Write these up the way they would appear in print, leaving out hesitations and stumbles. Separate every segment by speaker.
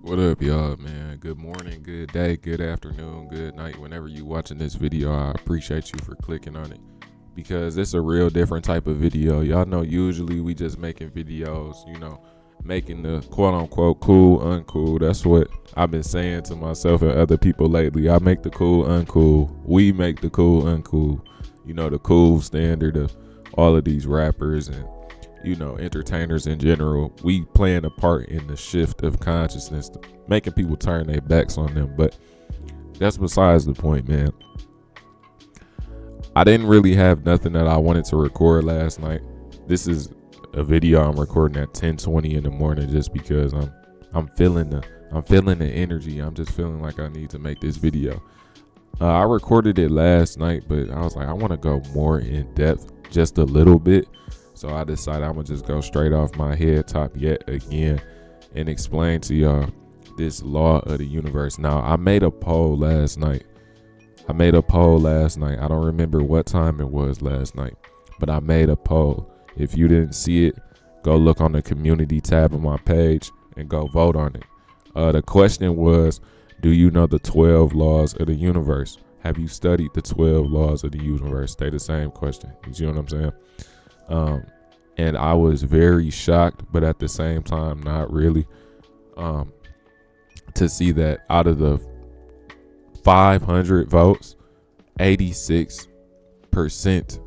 Speaker 1: What up, y'all, man? Good morning, good day, good afternoon, good night. Whenever you watching this video, I appreciate you for clicking on it because it's a real different type of video. Y'all know usually we just making videos, making the quote unquote cool uncool. That's what I've been saying to myself and other people lately. I make the cool uncool. We make the cool uncool. The cool standard of all of these rappers and entertainers in general. We playing a part in the shift of consciousness, making people turn their backs on them. But that's besides the point, man. I didn't really have nothing that I wanted to record last night. This is a video I'm recording at 10:20 in the morning just because I'm feeling the energy. I'm just feeling like I need to make this video. I recorded it last night, but I was like, I want to go more in depth, just a little bit. So I decided I'm going to just go straight off my head top yet again and explain to y'all this law of the universe. Now, I made a poll last night. I don't remember what time it was last night, but I made a poll. If you didn't see it, go look on the community tab of my page and go vote on it. The question was, do you know the 12 laws of the universe? Have you studied the 12 laws of the universe? Stay the same question. You see what I'm saying? And I was very shocked, but at the same time, not really, to see that out of the 500 votes, 86%,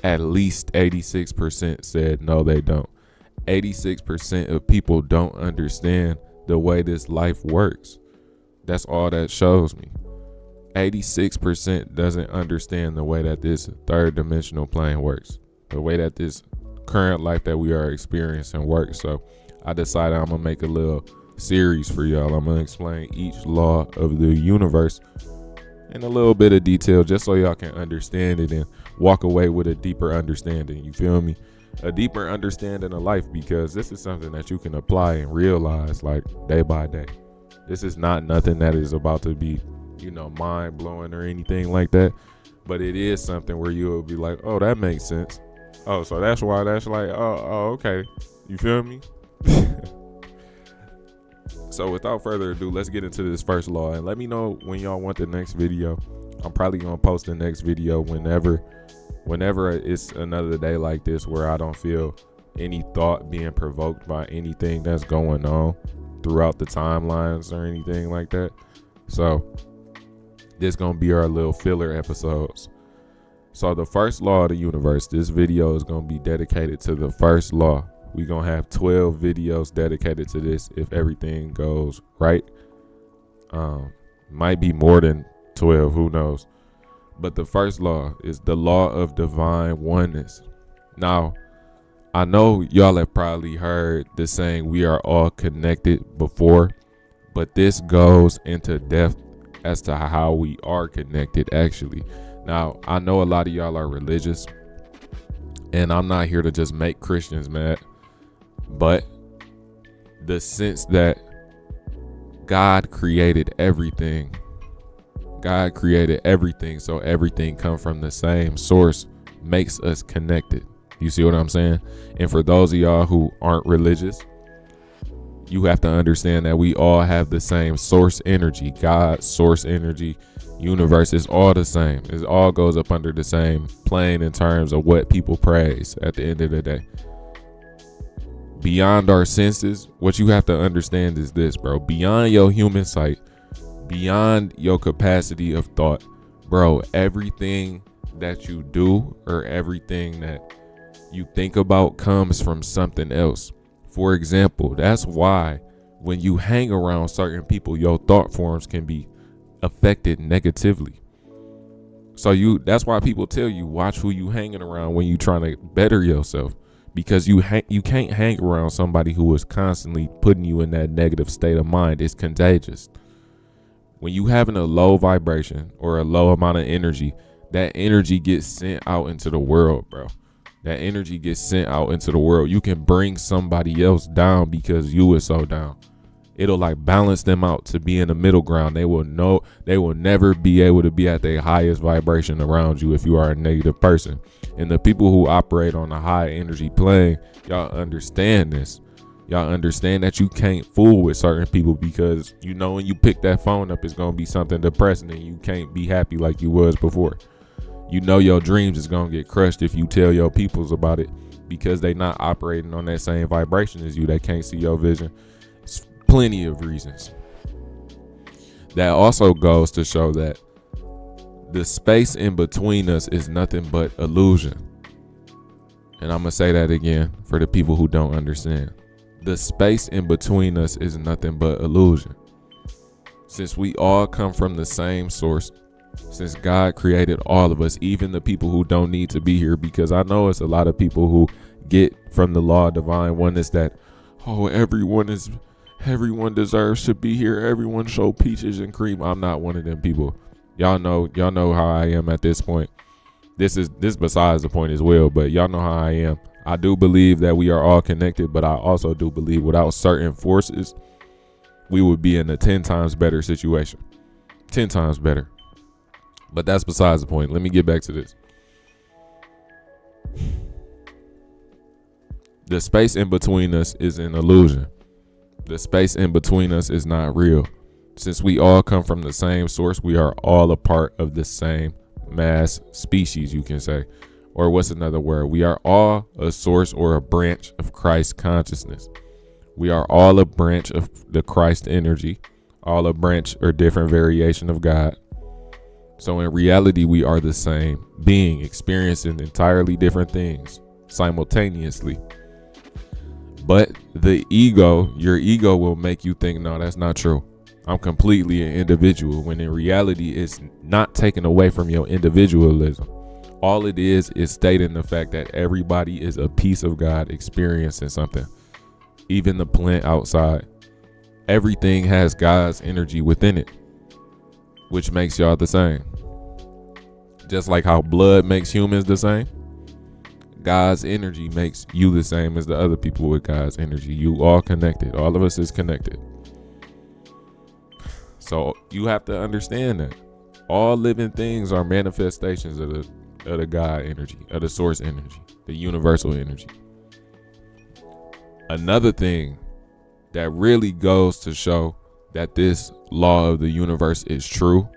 Speaker 1: at least 86% said no, they don't. 86% of people don't understand the way this life works. That's all that shows me. 86% doesn't understand the way that this third dimensional plane works, the way that this current life that we are experiencing works. So I decided I'm gonna make a little series for y'all. I'm gonna explain each law of the universe in a little bit of detail just so y'all can understand it and walk away with a deeper understanding. You feel me? A deeper understanding of life, because this is something that you can apply and realize like day by day. This is not nothing that is about to be mind blowing or anything like that, but it is something where you'll be like, oh, that makes sense. Oh, so that's why that's like, oh, okay. You feel me? So without further ado, let's get into this first law and let me know when y'all want the next video. I'm probably gonna post the next video whenever it's another day like this where I don't feel any thought being provoked by anything that's going on throughout the timelines or anything like that. So this gonna be our little filler episodes. So the first law of the universe, this video is going to be dedicated to the first law. We're going to have 12 videos dedicated to this if everything goes right. Might be more than 12, who knows. But the first law is the law of divine oneness. Now, I know y'all have probably heard the saying we are all connected before, but this goes into depth as to how we are connected actually. Now, I know a lot of y'all are religious, and I'm not here to just make Christians mad, but the sense that God created everything, so everything come from the same source makes us connected. You see what I'm saying? And for those of y'all who aren't religious, you have to understand that we all have the same source energy. God, source energy, universe is all the same. It all goes up under the same plane in terms of what people praise at the end of the day. Beyond our senses, what you have to understand is this, bro. Beyond your human sight, beyond your capacity of thought, bro, everything that you do or everything that you think about comes from something else. For example, that's why when you hang around certain people, your thought forms can be affected negatively. So that's why people tell you watch who you hanging around when you trying to better yourself, because you can't hang around somebody who is constantly putting you in that negative state of mind. It's contagious. When you having a low vibration or a low amount of energy, that energy gets sent out into the world, bro. That energy gets sent out into the world. You can bring somebody else down because you is so down. It'll like balance them out to be in the middle ground. They will never be able to be at their highest vibration around you if you are a negative person. And the people who operate on a high energy plane, y'all understand this. Y'all understand that you can't fool with certain people because you know when you pick that phone up, it's going to be something depressing and you can't be happy like you was before. You know your dreams is going to get crushed if you tell your peoples about it because they not operating on that same vibration as you. They can't see your vision. It's plenty of reasons. That also goes to show that the space in between us is nothing but illusion. And I'm going to say that again for the people who don't understand. The space in between us is nothing but illusion. Since we all come from the same source, since God created all of us, even the people who don't need to be here, because I know it's a lot of people who get from the law of divine oneness that, oh, everyone deserves to be here. Everyone show peaches and cream. I'm not one of them people. Y'all know how I am at this point. This besides the point as well, but y'all know how I am. I do believe that we are all connected, but I also do believe without certain forces, we would be in a 10 times better situation. 10 times better. But that's besides the point. Let me get back to this. The space in between us is an illusion. The space in between us is not real. Since we all come from the same source, we are all a part of the same mass species, you can say. Or what's another word? We are all a source or a branch of Christ consciousness. We are all a branch of the Christ energy, all a branch or different variation of God. So in reality, we are the same being experiencing entirely different things simultaneously. But your ego will make you think, no, that's not true. I'm completely an individual, when in reality, it's not taken away from your individualism. All it is stating the fact that everybody is a piece of God experiencing something. Even the plant outside. Everything has God's energy within it, which makes y'all the same. Just like how blood makes humans the same, God's energy makes you the same as the other people with God's energy. You all connected. All of us is connected. So you have to understand that all living things are manifestations of the God energy, of the source energy, the universal energy. Another thing that really goes to show that this law of the universe is true,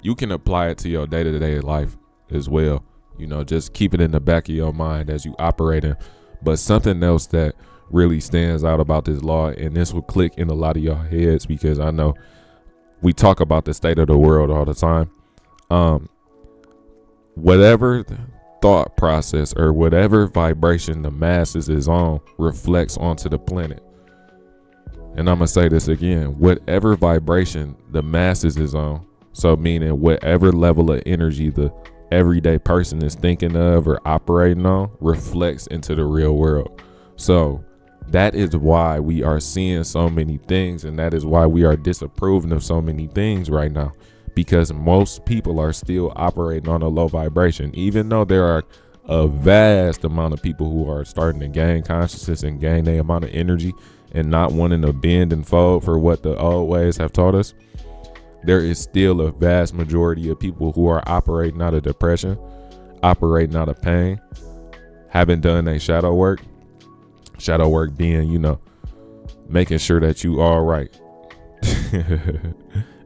Speaker 1: you can apply it to your day-to-day life as well. You know, just keep it in the back of your mind as you operate in. But something else that really stands out about this law, and this will click in a lot of y'all heads because I know we talk about the state of the world all the time. Whatever thought process or whatever vibration the masses is on reflects onto the planet. And I'm going to say this again, whatever vibration the masses is on, so meaning whatever level of energy the everyday person is thinking of or operating on reflects into the real world. So that is why we are seeing so many things, and that is why we are disapproving of so many things right now, because most people are still operating on a low vibration, even though there are a vast amount of people who are starting to gain consciousness and gain their amount of energy and not wanting to bend and fold for what the old ways have taught us. There is still a vast majority of people who are operating out of depression, operating out of pain, haven't done their shadow work. Shadow work being, you know, making sure that you all right.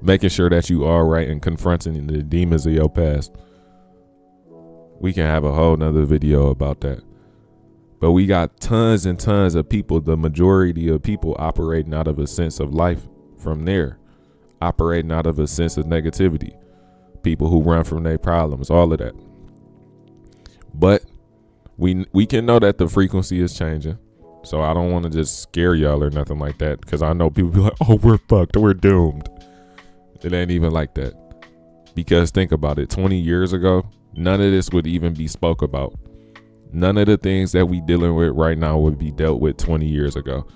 Speaker 1: Making sure that you all right and confronting the demons of your past. We can have a whole nother video about that. But we got tons and tons of people, the majority of people operating out of a sense of life from there. Operating out of a sense of negativity. People who run from their problems, all of that. But we can know that the frequency is changing. So I don't want to just scare y'all or nothing like that, because I know people be like, oh, we're fucked, we're doomed. It ain't even like that. Because think about it, 20 years ago, none of this would even be spoke about. None of the things that we dealing with right now would be dealt with 20 years ago.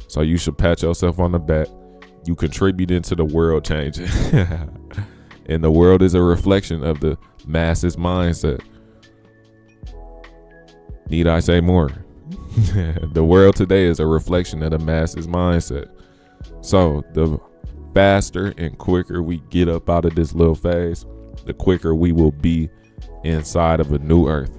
Speaker 1: So you should pat yourself on the back. You contributed to the world changing. And the world is a reflection of the masses mindset. Need I say more? The world today is a reflection of the masses mindset. So the faster and quicker we get up out of this little phase, the quicker we will be inside of a new earth.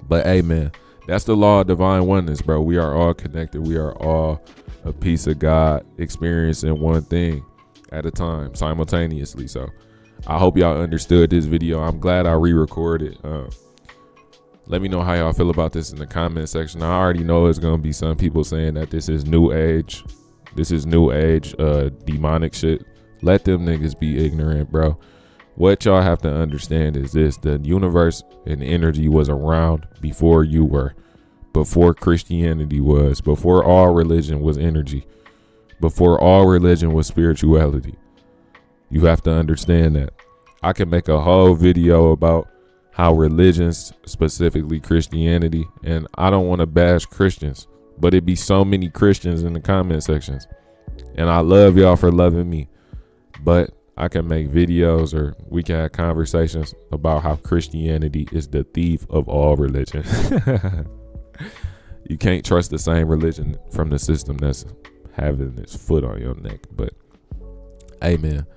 Speaker 1: But hey, man, That's the law of divine oneness, bro. We are all connected. We are all a piece of God experiencing one thing at a time simultaneously. So I hope y'all understood this video. I'm glad I re-recorded. Let me know how y'all feel about this in the comment section. I already know it's going to be some people saying that this is new age. This is new age demonic shit. Let them niggas be ignorant, bro. What y'all have to understand is this: the universe and energy was around before you were, before Christianity was, before all religion was energy, before all religion was spirituality. You have to understand that. I can make a whole video about how religions, specifically Christianity, and I don't want to bash Christians, but it be so many Christians in the comment sections, and I love y'all for loving me, but I can make videos or we can have conversations about how Christianity is the thief of all religion. You can't trust the same religion from the system that's having its foot on your neck. But hey, man,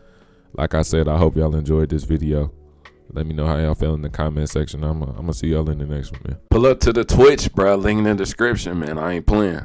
Speaker 1: like I said, I hope y'all enjoyed this video. Let me know how y'all feel in the comment section. I'm gonna see y'all in the next one, man. Pull up to the Twitch, bro. Link in the description, man. I ain't playing.